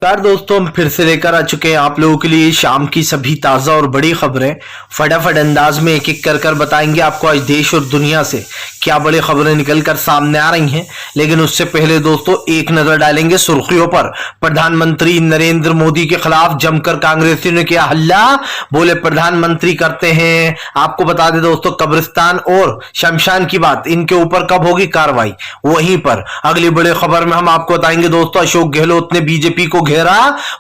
नमस्कार दोस्तों, हम फिर से लेकर आ चुके हैं आप लोगों के लिए शाम की सभी ताज़ा और बड़ी खबरें। फटाफट अंदाज में एक एक कर बताएंगे आपको आज देश और दुनिया से क्या बड़ी खबरें निकलकर सामने आ रही हैं। लेकिन उससे पहले दोस्तों एक नजर डालेंगे सुर्खियों पर। प्रधानमंत्री नरेंद्र मोदी के खिलाफ जमकर कांग्रेसियों ने किया हल्ला। बोले प्रधानमंत्री करते हैं, आपको बता दें दोस्तों, कब्रिस्तान और शमशान की बात, इनके ऊपर कब होगी कार्रवाई। वहीं पर अगली बड़ी खबर में हम आपको बताएंगे दोस्तों, अशोक गहलोत ने बीजेपी को घेरा।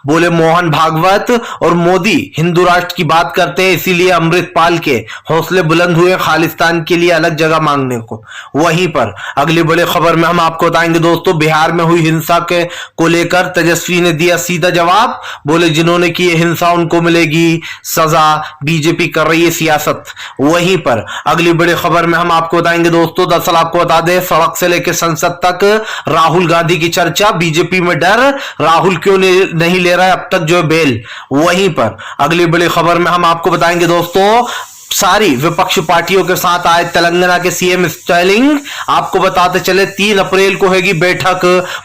बोले मोहन भागवत और मोदी हिंदू राष्ट्र की बात करते हैं, इसीलिए अमृतपाल के हौसले बुलंद हुए खालिस्तान के लिए अलग जगह मांगने को। वहीं पर अगली बड़ी खबर में हम आपको बताएंगे दोस्तों, बिहार में हुई हिंसा के को लेकर तेजस्वी ने दिया सीधा जवाब। बोले जिन्होंने की हिंसा उनको मिलेगी सजा, बीजेपी कर रही है सियासत। वहीं पर अगली बड़ी खबर में हम आपको बताएंगे दोस्तों, दरअसल आपको बता दें, सड़क से लेकर संसद तक राहुल गांधी की चर्चा, बीजेपी में डर, राहुल क्यों नहीं ले रहा है अब तक जो बेल। वहीं पर अगली बड़ी खबर में हम आपको बताएंगे दोस्तों, सारी विपक्ष पार्टियों के साथ आए तेलंगाना के सीएम स्टालिन। आपको बताते चले 3 अप्रैल को होगी बैठक,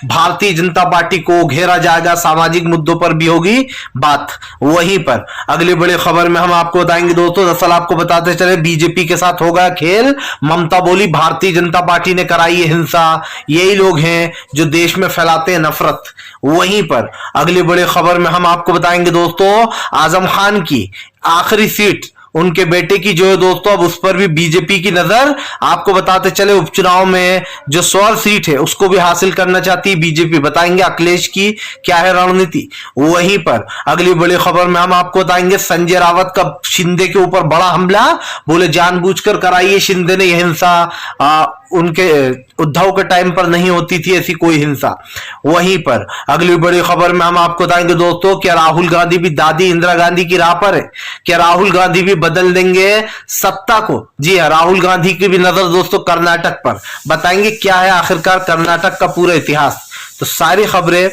भारतीय जनता पार्टी को घेरा जाएगा, सामाजिक मुद्दों पर भी होगी बात। वहीं पर अगली बड़ी खबर में हम आपको बताएंगे दोस्तों, दरअसल आपको बताते चले बीजेपी के साथ हो गया खेल। ममता बोली भारतीय जनता पार्टी ने कराई है हिंसा, यही लोग हैं जो देश में फैलाते हैं नफरत। वहीं पर अगली बड़ी खबर में हम आपको बताएंगे दोस्तों, आजम खान की आखिरी सीट उनके बेटे की जो है दोस्तों, अब उस पर भी बीजेपी की नजर। आपको बताते चले उपचुनाव में जो 16 सीट है उसको भी हासिल करना चाहती है बीजेपी। बताएंगे अखिलेश की क्या है रणनीति। वहीं पर अगली बड़ी खबर में हम आपको बताएंगे, संजय रावत का शिंदे के ऊपर बड़ा हमला। बोले जानबूझकर कराई है शिंदे ने यह हिंसा, उनके उद्धव के टाइम पर नहीं होती थी ऐसी कोई हिंसा। वहीं पर अगली बड़ी खबर में हम आपको बताएंगे दोस्तों, क्या राहुल गांधी भी दादी इंदिरा गांधी की राह पर है? क्या राहुल गांधी भी बदल देंगे सत्ता को? जी हाँ, राहुल गांधी की भी नजर दोस्तों कर्नाटक पर। बताएंगे क्या है आखिरकार कर्नाटक का पूरा इतिहास। तो सारी खबरें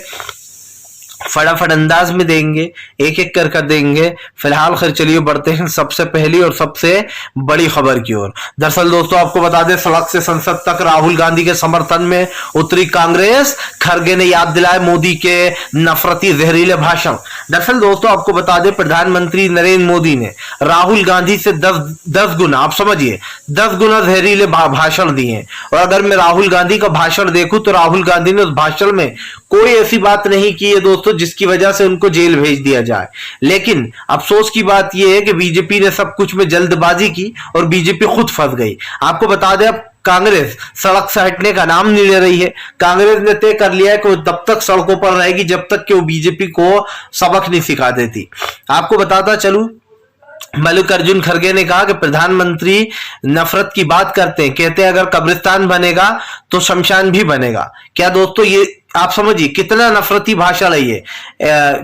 फटाफट अंदाज में देंगे, एक एक कर देंगे। फिलहाल खैर चलिए बढ़ते हैं सबसे पहली और सबसे बड़ी खबर की ओर। दरअसल दोस्तों आपको बता दें, सड़क से संसद तक राहुल गांधी के समर्थन में उतरी कांग्रेस। खरगे ने याद दिलाए मोदी के नफरती जहरीले भाषण। दरअसल दोस्तों आपको बता दें, प्रधानमंत्री नरेंद्र मोदी ने राहुल गांधी से 10 गुना, आप समझिए 10 गुना जहरीले भाषण दिए। और अगर मैं राहुल गांधी का भाषण देखूं तो राहुल गांधी ने उस भाषण में कोई ऐसी बात नहीं की है दोस्तों जिसकी वजह से उनको जेल भेज दिया जाए। लेकिन अफसोस की बात यह है कि बीजेपी ने सब कुछ में जल्दबाजी की और बीजेपी खुद फंस गई। आपको बता दें, अब कांग्रेस सड़क से हटने का नाम नहीं ले रही है। कांग्रेस ने तय कर लिया है कि वो तब तक सड़कों पर रहेगी जब तक कि वो बीजेपी को सबक नहीं सिखा देती। आपको बताता चलूं, मल्लिकार्जुन खड़गे ने कहा कि प्रधानमंत्री नफरत की बात करते हैं, कहते हैं अगर कब्रिस्तान बनेगा तो शमशान भी बनेगा। क्या दोस्तों ये आप समझिए कितना नफरती भाषण है ये।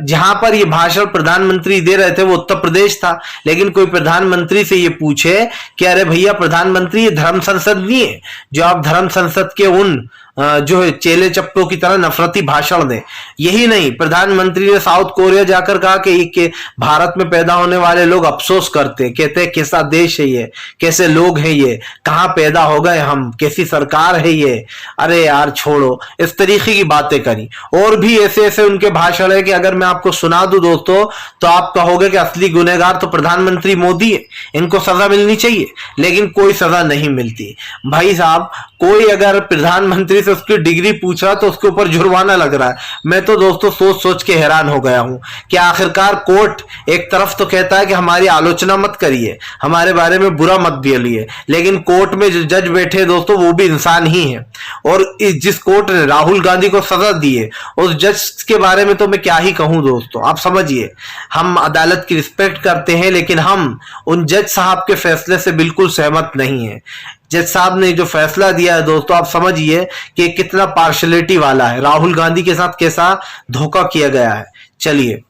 जहां पर ये भाषण प्रधानमंत्री दे रहे थे वो उत्तर प्रदेश था, लेकिन कोई प्रधानमंत्री से ये पूछे कि अरे भैया प्रधानमंत्री, ये धर्म संसद नहीं है जो आप धर्म संसद के उन जो है चेले चप्पलों की तरह नफरती भाषण दें। यही नहीं, प्रधानमंत्री ने साउथ कोरिया जाकर कहा कि भारत में पैदा होने वाले लोग अफसोस करते, कहते हैं कैसा देश है ये, कैसे लोग हैं ये, कहां पैदा हो गए हम, कैसी सरकार है ये। अरे यार छोड़ो, इस तरीके की बातें करी। और भी ऐसे ऐसे उनके भाषण है कि अगर मैं आपको सुना दूं दोस्तों तो आप कहोगे कि असली गुनहगार तो प्रधानमंत्री मोदी है, इनको सजा मिलनी चाहिए, लेकिन कोई सजा नहीं मिलती। भाई साहब, कोई अगर प्रधानमंत्री से उसकी डिग्री पूछा तो उसके ऊपर जुर्माना लग रहा है। मैं तो दोस्तों सोच सोच के हैरान हो गया हूं कि आखिरकार कोर्ट एक तरफ तो कहता है कि हमारी आलोचना मत करिए, हमारे बारे में बुरा मत बोलिए, लेकिन कोर्ट में जो जज बैठे दोस्तों वो भी इंसान ही है। और जिस कोर्ट ने राहुल गांधी को सजा दी है उस जज के बारे में तो मैं क्या ही कहूं दोस्तों। आप समझिए, हम अदालत की रिस्पेक्ट करते हैं लेकिन हम उन जज साहब के फैसले से बिल्कुल सहमत नहीं है। जज साहब ने जो फैसला दिया है दोस्तों, आप समझिए कि कितना पार्शलिटी वाला है, राहुल गांधी के साथ कैसा धोखा किया गया है। चलिए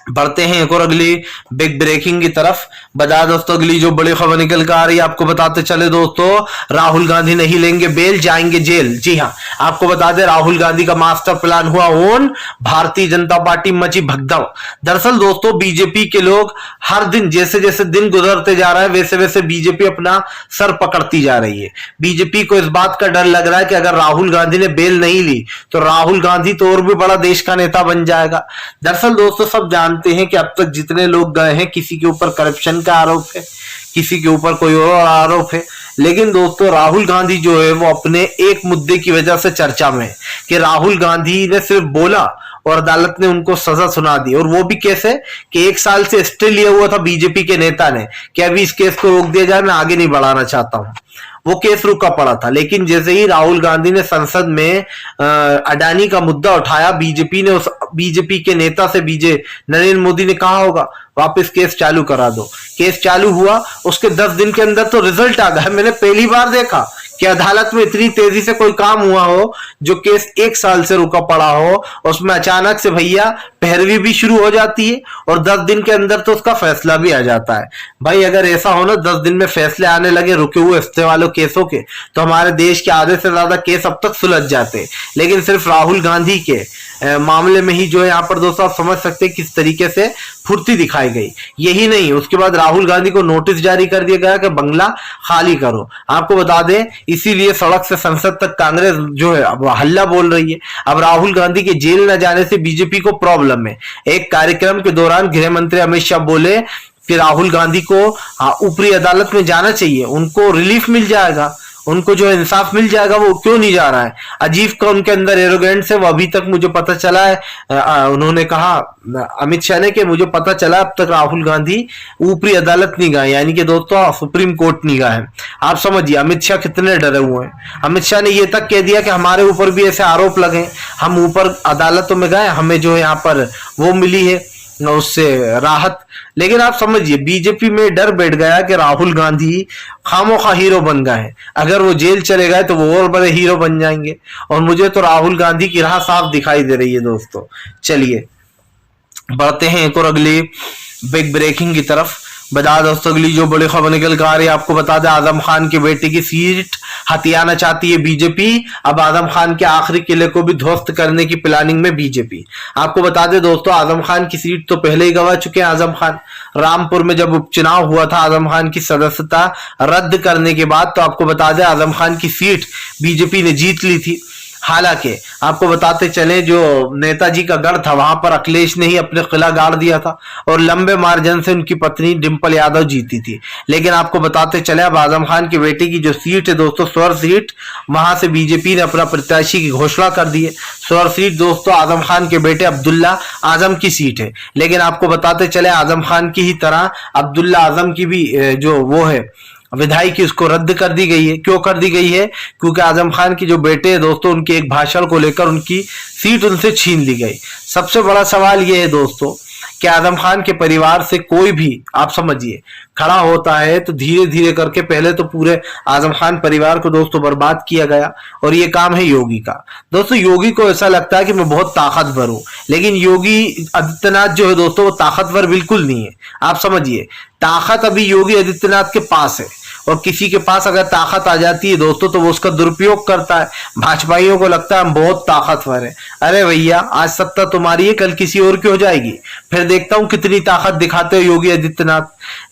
बढ़ते हैं एक और अगली बिग ब्रेकिंग की तरफ। बता दोस्तों अगली जो बड़ी खबर निकल कर आ रही है, आपको बताते चले दोस्तों, राहुल गांधी नहीं लेंगे बेल, जाएंगे जेल। जी हां, आपको बता दें राहुल गांधी का मास्टर प्लान हुआ ऑन, भारतीय जनता पार्टी मची भगदड़। दरअसल दोस्तों बीजेपी के लोग हर दिन जैसे जैसे दिन गुजरते जा रहा है वैसे वैसे बीजेपी अपना सर पकड़ती जा रही है। बीजेपी को इस बात का डर लग रहा है कि अगर राहुल गांधी ने बेल नहीं ली तो राहुल गांधी तो और भी बड़ा देश का नेता बन जाएगा। दरअसल दोस्तों सब जानते हैं कि अब तक जितने लोग गए हैं किसी के ऊपर करप्शन का आरोप है, किसी के ऊपर कोई और आरोप है, लेकिन दोस्तों राहुल गांधी जो है वो अपने एक मुद्दे की वजह से चर्चा में है कि राहुल गांधी ने सिर्फ बोला और अदालत ने उनको सजा सुना दी। और वो भी कैसे कि 1 साल से स्टे लिया हुआ था बीजेपी के नेता ने कि अभी इस केस को रोक दिया जाए, मैं आगे नहीं बढ़ाना चाहता हूं। वो केस रुका पड़ा था, लेकिन जैसे ही राहुल गांधी ने संसद में अडानी का मुद्दा उठाया, बीजेपी के नेता से नरेंद्र मोदी ने कहा होगा वापस केस चालू करा दो। केस चालू हुआ, उसके 10 दिन के अंदर तो रिजल्ट आ गया। मैंने पहली बार देखा कि अदालत में इतनी तेजी से कोई काम हुआ हो, जो केस 1 साल से रुका पड़ा हो, उसमें अचानक से भैया पैरवी भी शुरू हो जाती है और 10 दिन के अंदर तो उसका फैसला भी आ जाता है। भाई अगर ऐसा हो ना 10 दिन में फैसले आने लगे रुके हुए हफ्ते वालों केसों के, तो हमारे देश के आधे से ज्यादा केस अब तक सुलझ जाते। लेकिन सिर्फ राहुल गांधी के मामले में ही जो है यहाँ पर दोस्तों आप समझ सकते हैं किस तरीके से फुर्ती दिखाई गई। यही नहीं, उसके बाद राहुल गांधी को नोटिस जारी कर दिया गया कि बंगला खाली करो। आपको बता दें इसीलिए सड़क से संसद तक कांग्रेस जो है अब हल्ला बोल रही है। अब राहुल गांधी के जेल न जाने से बीजेपी को प्रॉब्लम है। एक कार्यक्रम के दौरान गृह मंत्री अमित शाह बोले कि राहुल गांधी को ऊपरी अदालत में जाना चाहिए, उनको रिलीफ मिल जाएगा, उनको जो इंसाफ मिल जाएगा। वो क्यों नहीं जा रहा है? अजीब का उनके अंदर एरोगेंस है। वो अभी तक मुझे पता चला है, उन्होंने कहा अमित शाह ने कि मुझे पता चला अब तक राहुल गांधी ऊपरी अदालत नहीं गए, यानी कि दोस्तों सुप्रीम कोर्ट नहीं गए। आप समझिए अमित शाह कितने डरे हुए हैं। अमित शाह ने ये तक कह दिया कि हमारे ऊपर भी ऐसे आरोप लगे, हम ऊपर अदालतों में गए, हमें जो यहाँ पर वो मिली है उससे राहत। लेकिन आप समझिए बीजेपी में डर बैठ गया कि राहुल गांधी खामोखा हीरो बन गए हैं, अगर वो जेल चले गए तो वो और बड़े हीरो बन जाएंगे। और मुझे तो राहुल गांधी की राह साफ दिखाई दे रही है दोस्तों। चलिए बढ़ते हैं एक और अगली बिग ब्रेकिंग की तरफ। बता दोस्तों अगली जो बड़ी खबर निकल कर आ रही है, आपको बता दें आजम खान की बेटी की सीट हथियाना चाहती है बीजेपी। अब आजम खान के आखिरी किले को भी ध्वस्त करने की प्लानिंग में बीजेपी। आपको बता दें दोस्तों आजम खान की सीट तो पहले ही गंवा चुके हैं आजम खान। रामपुर में जब उपचुनाव हुआ था आजम खान की सदस्यता रद्द करने के बाद, तो आपको बता दें आजम खान की सीट बीजेपी ने जीत ली थी। हालांकि आपको बताते चले जो नेताजी का गढ़ था वहां पर अखिलेश ने ही अपने किला गाड़ दिया था और लंबे मार्जिन से उनकी पत्नी डिंपल यादव जीती थी। लेकिन आपको बताते चले अब आजम खान की बेटी की जो सीट है दोस्तों स्वर सीट, वहां से बीजेपी ने अपना प्रत्याशी की घोषणा कर दी है। स्वर सीट दोस्तों आजम खान के बेटे अब्दुल्ला आजम की सीट है। लेकिन आपको बताते चले आजम खान की ही तरह अब्दुल्ला आजम की भी जो वो है विधायकी उसको रद्द कर दी गई है। क्यों कर दी गई है? क्योंकि आजम खान की जो बेटे हैं दोस्तों उनके एक भाषण को लेकर उनकी सीट उनसे छीन ली गई। सबसे बड़ा सवाल यह है दोस्तों कि आजम खान के परिवार से कोई भी आप समझिए खड़ा होता है तो धीरे धीरे करके पहले तो पूरे आजम खान परिवार को दोस्तों बर्बाद किया गया। और ये काम है योगी का। दोस्तों योगी को ऐसा लगता है कि मैं बहुत ताकतवर हूं, लेकिन योगी आदित्यनाथ जो है दोस्तों वो ताकतवर बिल्कुल नहीं है। आप समझिए ताकत अभी योगी आदित्यनाथ के पास है, और किसी के पास अगर ताकत आ जाती है दोस्तों तो वो उसका दुरुपयोग करता है। भाजपाइयों को लगता है हम बहुत ताकतवर हैं। अरे भैया आज सत्ता तुम्हारी है, कल किसी और की हो जाएगी। फिर देखता हूं कितनी ताकत दिखाते हो योगी आदित्यनाथ।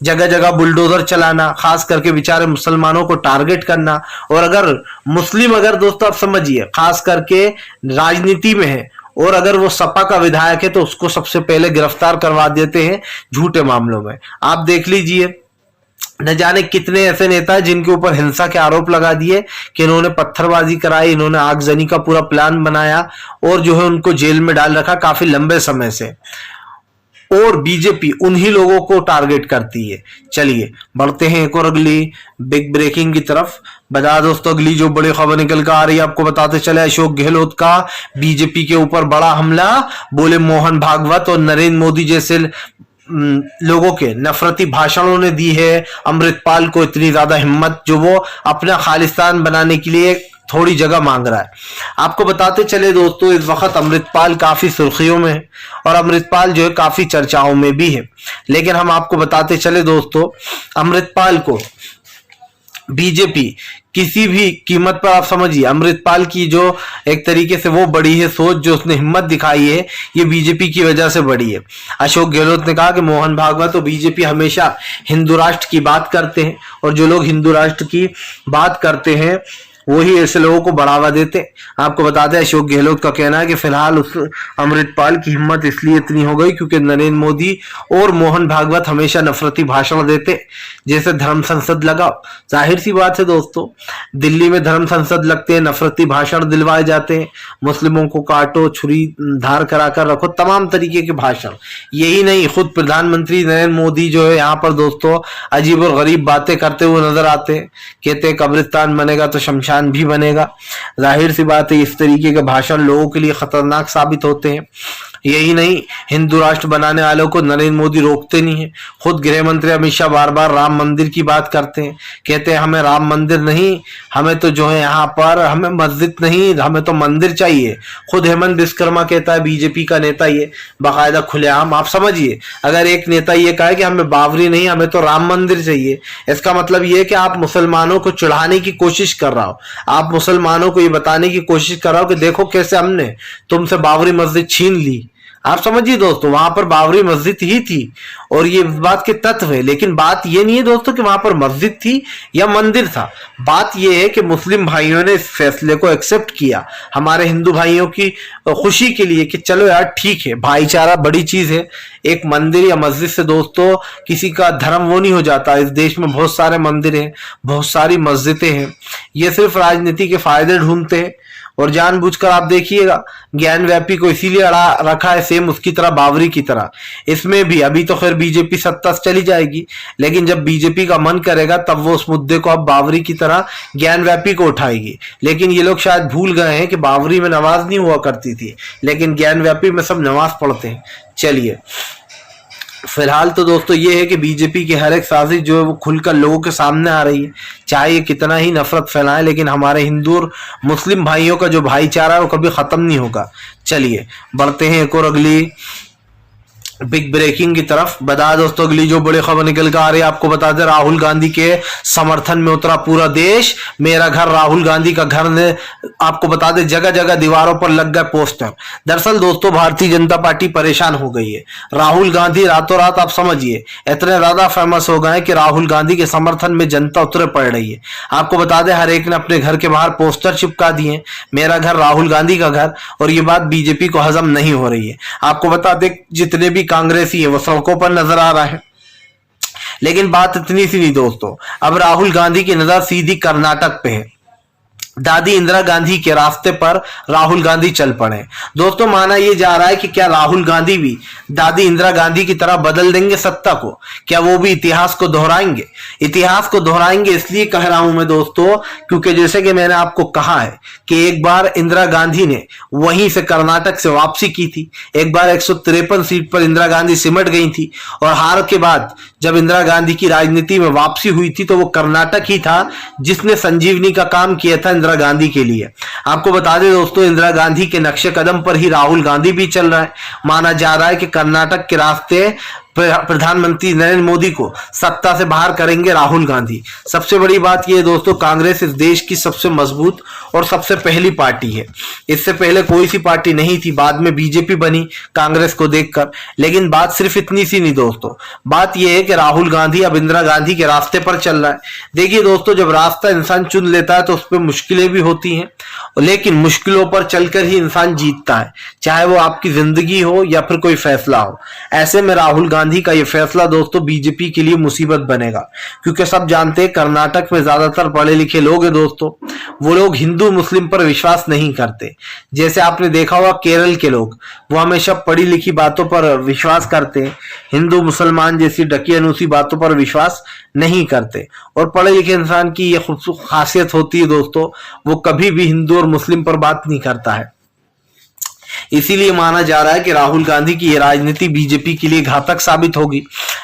जगह जगह बुलडोजर चलाना, खास करके बेचारे मुसलमानों को टारगेट करना। और अगर मुस्लिम अगर दोस्तों आप समझिए खास करके राजनीति में है और अगर वो सपा का विधायक है तो उसको सबसे पहले गिरफ्तार करवा देते हैं झूठे मामलों में। आप देख लीजिए न जाने कितने ऐसे नेता हैं जिनके ऊपर हिंसा के आरोप लगा दिए कि इन्होंने पत्थरबाजी कराई, इन्होंने आगजनी का पूरा प्लान बनाया और जो है उनको जेल में डाल रखा काफी लंबे समय से। और बीजेपी उन्हीं लोगों को टारगेट करती है। चलिए बढ़ते हैं एक और अगली बिग ब्रेकिंग की तरफ। बता दोस्तों अगली जो बड़ी खबर निकल कर आ रही है, आपको बताते चले अशोक गहलोत का बीजेपी के ऊपर बड़ा हमला। बोले मोहन भागवत और नरेंद्र मोदी जैसे लोगों के नफरती भाषणों ने दी है अमृतपाल को इतनी ज्यादा हिम्मत जो वो अपना खालिस्तान बनाने के लिए थोड़ी जगह मांग रहा है। आपको बताते चले दोस्तों, इस वक्त अमृतपाल काफी सुर्खियों में है और अमृतपाल जो है काफी चर्चाओं में भी है। लेकिन हम आपको बताते चले दोस्तों, अमृतपाल को बीजेपी किसी भी कीमत पर, आप समझिए, अमृतपाल की जो एक तरीके से वो बड़ी है सोच, जो उसने हिम्मत दिखाई है, ये बीजेपी की वजह से बड़ी है। अशोक गहलोत ने कहा कि मोहन भागवत और बीजेपी हमेशा हिंदू राष्ट्र की बात करते हैं और जो लोग हिंदू राष्ट्र की बात करते हैं वही ऐसे लोगों को बढ़ावा देते। आपको बता दें, अशोक गहलोत का कहना है कि फिलहाल उस अमृतपाल की हिम्मत इसलिए इतनी हो गई क्योंकि नरेंद्र मोदी और मोहन भागवत हमेशा नफरती भाषण देते, जैसे धर्म संसद लगाओ। जाहिर सी बात है दोस्तों, दिल्ली में धर्म संसद लगते हैं, नफरती भाषण दिलवाए जाते हैं, मुस्लिमों को काटो, छुरी धार करा कर रखो, तमाम तरीके के भाषण। यही नहीं, खुद प्रधानमंत्री नरेंद्र मोदी जो है यहाँ पर दोस्तों अजीब और गरीब बातें करते हुए नजर आते हैं। कहते हैं कब्रिस्तान बनेगा तो शमशान भी बनेगा। जाहिर सी बात है, इस तरीके के भाषण लोगों के लिए खतरनाक साबित होते हैं। यही नहीं, हिंदू राष्ट्र बनाने वालों को नरेंद्र मोदी रोकते नहीं है। खुद गृह मंत्री अमित शाह बार बार राम मंदिर की बात करते हैं, कहते हैं हमें राम मंदिर नहीं, हमें तो जो है यहाँ पर हमें मस्जिद नहीं, हमें तो मंदिर चाहिए। खुद हेमंत विश्वकर्मा कहता है, बीजेपी का नेता ये बाकायदा खुलेआम, आप समझिए, अगर एक नेता ये कहे कि हमें बाबरी नहीं, हमें तो राम मंदिर चाहिए, इसका मतलब ये है कि आप मुसलमानों को चिढ़ाने की कोशिश कर रहा हो, आप मुसलमानों को ये बताने की कोशिश कर रहा हो कि देखो कैसे हमने तुमसे बाबरी मस्जिद छीन ली। आप समझिए दोस्तों, वहां पर बाबरी मस्जिद ही थी और ये इस बात के तत्व है। लेकिन बात ये नहीं है दोस्तों कि वहां पर मस्जिद थी या मंदिर था, बात ये है कि मुस्लिम भाइयों ने इस फैसले को एक्सेप्ट किया हमारे हिंदू भाइयों की खुशी के लिए कि चलो यार ठीक है, भाईचारा बड़ी चीज है। एक मंदिर या मस्जिद से दोस्तों किसी का धर्म वो नहीं हो जाता। इस देश में बहुत सारे मंदिर हैं, बहुत सारी मस्जिदें हैं, ये सिर्फ राजनीति के फायदे ढूंढते हैं और जानबूझकर आप देखिएगा ज्ञानव्यापी को इसीलिए अड़ा रखा है, सेम उसकी तरह बाबरी की तरह। इसमें भी अभी तो खैर बीजेपी सत्ता से चली जाएगी, लेकिन जब बीजेपी का मन करेगा तब वो उस मुद्दे को अब बाबरी की तरह ज्ञानव्यापी को उठाएगी। लेकिन ये लोग शायद भूल गए हैं कि बाबरी में नमाज नहीं हुआ करती थी, लेकिन ज्ञानव्यापी में सब नमाज पढ़ते हैं। चलिए, फिलहाल तो दोस्तों ये है कि बीजेपी की हर एक साजिश जो है वो खुलकर लोगों के सामने आ रही है। चाहे ये कितना ही नफरत फैलाए, लेकिन हमारे हिंदू और मुस्लिम भाइयों का जो भाईचारा है वो कभी खत्म नहीं होगा। चलिए बढ़ते हैं एक और अगली बिग ब्रेकिंग की तरफ। बता दोस्तों, अगली जो बड़ी खबर निकल कर आ रही है, आपको बता दें, राहुल गांधी के समर्थन में उतरा पूरा देश। मेरा घर राहुल गांधी का घर ने, आपको बता दें, जगह जगह दीवारों पर लग गए पोस्टर। दरअसल दोस्तों भारतीय जनता पार्टी परेशान हो गई है। राहुल गांधी रातों रात, आप समझिए, इतने ज्यादा फेमस हो गए कि राहुल गांधी के समर्थन में जनता उतरे पड़ रही है। आपको बता दें, हर एक ने अपने घर के बाहर पोस्टर चिपका दिए, मेरा घर राहुल गांधी का घर, और ये बात बीजेपी को हजम नहीं हो रही है। आपको बता दें, जितने भी कांग्रेसी है वो सड़कों पर नजर आ रहा है। लेकिन बात इतनी सी नहीं दोस्तों, अब राहुल गांधी की नजर सीधी कर्नाटक पे है। दादी इंदिरा गांधी के रास्ते पर राहुल गांधी चल पड़े। दोस्तों माना यह जा रहा है कि क्या राहुल गांधी भी दादी इंदिरा गांधी की तरह बदल देंगे सत्ता को? क्या वो भी इतिहास को दोहराएंगे? इतिहास को दोहराएंगे इसलिए कह रहा हूं मैं दोस्तों, क्योंकि जैसे कि मैंने आपको कहा है कि एक बार इंदिरा गांधी ने वहीं से कर्नाटक से वापसी की थी। एक बार 153 सीट पर इंदिरा गांधी सिमट गई थी और हार के बाद जब इंदिरा गांधी की राजनीति में वापसी हुई थी तो वो कर्नाटक ही था जिसने संजीवनी का काम किया था इंदिरा गांधी के लिए। आपको बता दें दोस्तों, इंदिरा गांधी के नक्शे कदम पर ही राहुल गांधी भी चल रहा है। माना जा रहा है कि कर्नाटक के रास्ते प्रधानमंत्री नरेंद्र मोदी को सत्ता से बाहर करेंगे राहुल गांधी। सबसे बड़ी बात यह है दोस्तों, कांग्रेस इस देश की सबसे मजबूत और सबसे पहली पार्टी है। इससे पहले कोई सी पार्टी नहीं थी, बाद में बीजेपी बनी कांग्रेस को देखकर। लेकिन बात सिर्फ इतनी सी नहीं दोस्तों, बात यह है कि राहुल गांधी अब इंदिरा गांधी के रास्ते पर चल रहा है। देखिए दोस्तों, जब रास्ता इंसान चुन लेता है तो उस पर मुश्किलें भी होती हैं, लेकिन मुश्किलों पर चलकर ही इंसान जीतता है, चाहे वो आपकी जिंदगी हो या फिर कोई फैसला हो। ऐसे में राहुल गांधी का ये फैसला दोस्तों बीजेपी के लिए मुसीबत बनेगा, क्योंकि सब जानते हैं कर्नाटक में ज्यादातर पढ़े लिखे लोग हैं दोस्तों। वो लोग हिंदू मुस्लिम पर विश्वास नहीं करते। जैसे आपने देखा होगा केरल के लोग, वो हमेशा पढ़ी लिखी बातों पर विश्वास करते हैं, हिंदू मुसलमान जैसी ढकी अनूसी बातों पर विश्वास नहीं करते। और पढ़े लिखे इंसान की ये खासियत होती है दोस्तों, वो कभी भी हिंदू और मुस्लिम पर बात नहीं करता है। इसीलिए माना जा रहा है कि राहुल गांधी की यह राजनीति बीजेपी के लिए घातक साबित होगी।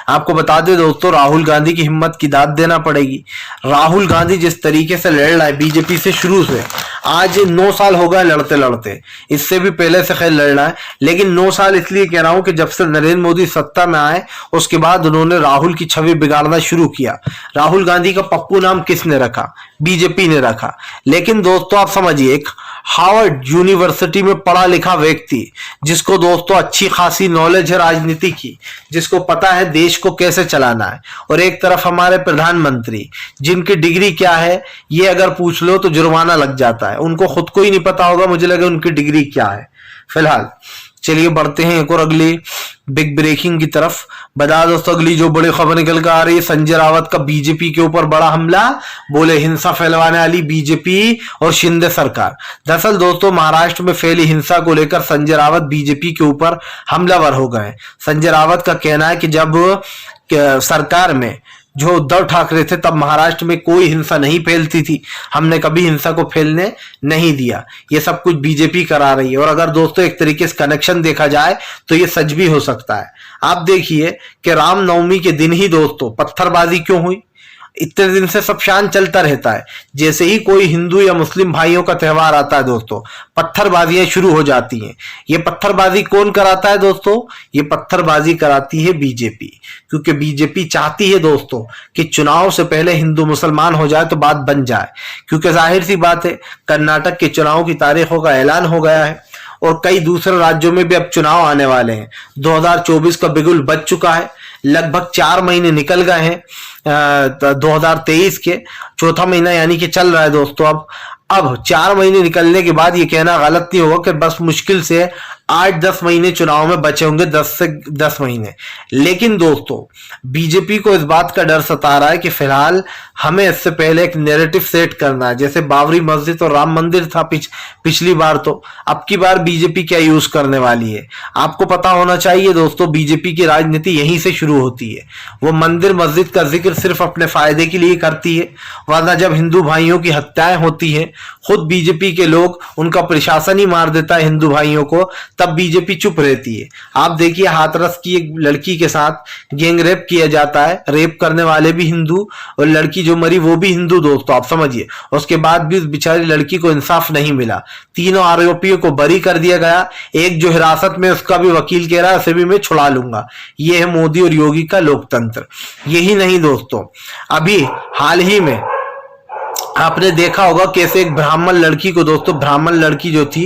आपको बता दें दोस्तों, राहुल गांधी की हिम्मत की दाद देना पड़ेगी। राहुल गांधी जिस तरीके से लड़ रहा है बीजेपी से शुरू से, आज 9 साल हो गए लड़ते लड़ते, इससे भी पहले से खैर लड़ रहा है, लेकिन 9 साल इसलिए कह रहा हूं कि जब से नरेंद्र मोदी सत्ता में आए उसके बाद उन्होंने राहुल की छवि बिगाड़ना शुरू किया। राहुल गांधी का पप्पू नाम किसने रखा? बीजेपी ने रखा। लेकिन दोस्तों आप समझिए, एक हार्वर्ड यूनिवर्सिटी में पढ़ा लिखा व्यक्ति, जिसको दोस्तों अच्छी खासी नॉलेज है राजनीति की, जिसको पता है देश को कैसे चलाना है, और एक तरफ हमारे प्रधानमंत्री जिनकी डिग्री क्या है ये अगर पूछ लो तो जुर्माना लग जाता है, उनको खुद को ही नहीं पता होगा मुझे लगे उनकी डिग्री क्या है। फिलहाल चलिए बढ़ते हैं एक और अगली बिग ब्रेकिंग की तरफ। बता दोस्तों अगली जो बड़ी खबर निकल कर आ रही है, संजय रावत का बीजेपी के ऊपर बड़ा हमला, बोले हिंसा फैलवाने वाली बीजेपी और शिंदे सरकार। दरअसल दोस्तों महाराष्ट्र में फैली हिंसा को लेकर संजय रावत बीजेपी के ऊपर हमलावर हो गए। संजय रावत का कहना है कि जब सरकार में जो उद्धव ठाकरे थे तब महाराष्ट्र में कोई हिंसा नहीं फैलती थी, हमने कभी हिंसा को फैलने नहीं दिया, ये सब कुछ बीजेपी करा रही है। और अगर दोस्तों एक तरीके से कनेक्शन देखा जाए तो ये सच भी हो सकता है। आप देखिए कि रामनवमी के दिन ही दोस्तों पत्थरबाजी क्यों हुई? इतने दिन से सब शांत चलता रहता है, जैसे ही कोई हिंदू या मुस्लिम भाइयों का त्योहार आता है दोस्तों पत्थरबाजियां शुरू हो जाती हैं। ये पत्थरबाजी कौन कराता है दोस्तों? ये पत्थरबाजी कराती है बीजेपी, क्योंकि बीजेपी चाहती है दोस्तों कि चुनाव से पहले हिंदू मुसलमान हो जाए तो बात बन जाए, क्योंकि जाहिर सी बात है कर्नाटक के चुनाव की तारीखों का ऐलान हो गया है और कई दूसरे राज्यों में भी अब चुनाव आने वाले हैं। 2024 का बिगुल बज चुका है, लगभग 4 महीने निकल गए हैं 2023 के, चौथा महीना यानी कि चल रहा है दोस्तों। अब 4 महीने निकलने के बाद ये कहना गलत नहीं होगा कि बस मुश्किल से 8-10 महीने चुनाव में बचे होंगे, 10 से 10 महीने। लेकिन दोस्तों बीजेपी को इस बात का डर सता रहा है कि फिलहाल हमें इससे पहले एक नैरेटिव सेट करना है, जैसे बाबरी मस्जिद और राम मंदिर था पिछली बार, तो अब की बार बीजेपी क्या यूज करने वाली है। आपको पता होना चाहिए दोस्तों बीजेपी की राजनीति यहीं से शुरू होती है। वो मंदिर मस्जिद का जिक्र सिर्फ अपने फायदे के लिए करती है, वरना जब हिंदू भाइयों की हत्याएं होती है, खुद बीजेपी के लोग, उनका प्रशासन ही मार देता है हिंदू भाइयों को, तब बीजेपी चुप रहती है। आप देखिए हाथरस की एक लड़की के साथ गैंग रेप किया जाता है, रेप करने वाले भी हिंदू और लड़की जो मरी वो भी हिंदू दोस्तों, आप समझिए। उसके बाद भी उस बेचारी लड़की को इंसाफ नहीं मिला, तीनों आरोपियों को बरी कर दिया गया। एक जो हिरासत में उसका भी वकील कह रहा है उसे भी मैं छुड़ा लूंगा। ये है मोदी और योगी का लोकतंत्र। यही नहीं दोस्तों, अभी हाल ही में आपने देखा होगा कैसे एक ब्राह्मण लड़की को दोस्तों, ब्राह्मण लड़की जो थी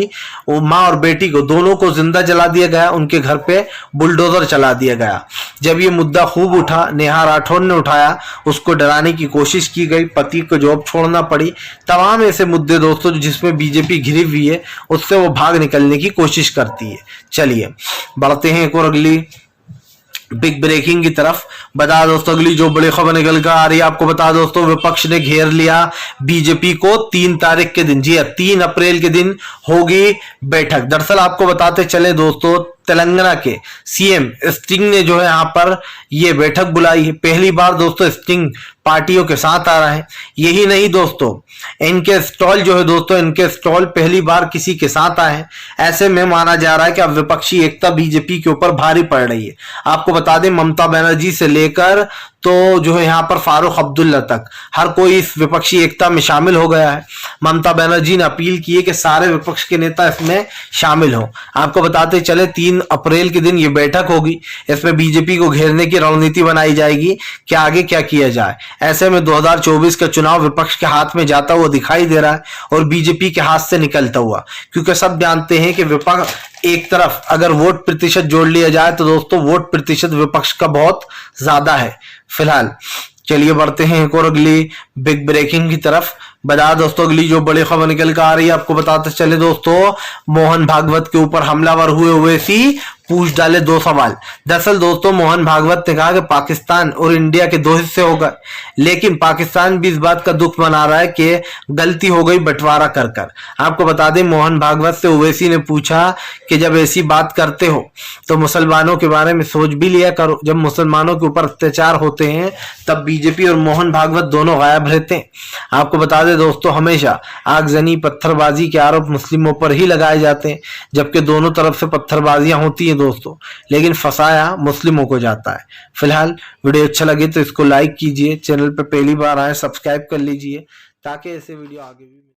वो माँ और बेटी को दोनों को जिंदा जला दिया गया, उनके घर पे बुलडोजर चला दिया गया। जब ये मुद्दा खूब उठा, नेहा राठौर ने उठाया, उसको डराने की कोशिश की गई, पति को जॉब छोड़ना पड़ी, तमाम ऐसे मुद्दे दोस्तों जिसमें बीजेपी घिरी हुई है उससे वो भाग निकलने की कोशिश करती है। चलिए बढ़ते हैं एक और अगली बिग ब्रेकिंग की तरफ। बता दोस्तों अगली जो बड़ी खबर निकल कर आ रही है, आपको बता दोस्तों विपक्ष ने घेर लिया बीजेपी को 3 तारीख के दिन, जी 3 अप्रैल के दिन होगी बैठक। दरअसल आपको बताते चले दोस्तों तेलंगाना के सीएम स्टिंग ने जो है यहाँ पर ये बैठक बुलाई है। पहली बार दोस्तों स्टिंग पार्टियों के साथ आ रहा है। यही नहीं दोस्तों, इनके स्टॉल जो है दोस्तों, इनके स्टॉल पहली बार किसी के साथ आए हैं। ऐसे में माना जा रहा है कि अब विपक्षी एकता बीजेपी के ऊपर भारी पड़ रही है। आपको बता दें ममता बनर्जी से लेकर तो जो है यहाँ पर फारूक अब्दुल्ला तक हर कोई इस विपक्षी एकता में शामिल हो गया है। ममता बनर्जी ने अपील की है कि सारे विपक्ष के नेता इसमें शामिल हों। आपको बताते चले 3 अप्रैल के दिन ये बैठक होगी, इसमें बीजेपी को घेरने की रणनीति बनाई जाएगी कि आगे क्या किया जाए। ऐसे में 2024 का चुनाव विपक्ष के हाथ में जाता हुआ दिखाई दे रहा है और बीजेपी के हाथ से निकलता हुआ, क्योंकि सब जानते हैं कि विपक्ष एक तरफ अगर वोट प्रतिशत जोड़ लिया जाए तो दोस्तों वोट प्रतिशत विपक्ष का बहुत ज्यादा है। फिलहाल चलिए बढ़ते हैं एक और अगली बिग ब्रेकिंग की तरफ। बता दोस्तों अगली जो बड़ी खबर निकल कर आ रही है, आपको बताते चले दोस्तों मोहन भागवत के ऊपर हमलावर हुए ओवैसी पूछ डाले 2 सवाल। दरअसल दोस्तों मोहन भागवत ने कहा कि पाकिस्तान और इंडिया के 2 हिस्से हो गए, लेकिन पाकिस्तान भी इस बात का दुख मना रहा है कि गलती हो गई बंटवारा कर कर। आपको बता दें मोहन भागवत से ओवैसी ने पूछा कि जब ऐसी बात करते हो तो मुसलमानों के बारे में सोच भी लिया करो। जब मुसलमानों के ऊपर अत्याचार होते हैं तब बीजेपी और मोहन भागवत दोनों गायब रहते हैं। आपको बता दें दोस्तों हमेशा आगजनी पत्थरबाजी के आरोप मुस्लिमों पर ही लगाए जाते हैं, जबकि दोनों तरफ से पत्थरबाजियां होती हैं दोस्तों, लेकिन फंसाया मुस्लिमों को जाता है। फिलहाल वीडियो अच्छा लगे तो इसको लाइक कीजिए, चैनल पर पहली बार आए सब्सक्राइब कर लीजिए ताकि ऐसे वीडियो आगे भी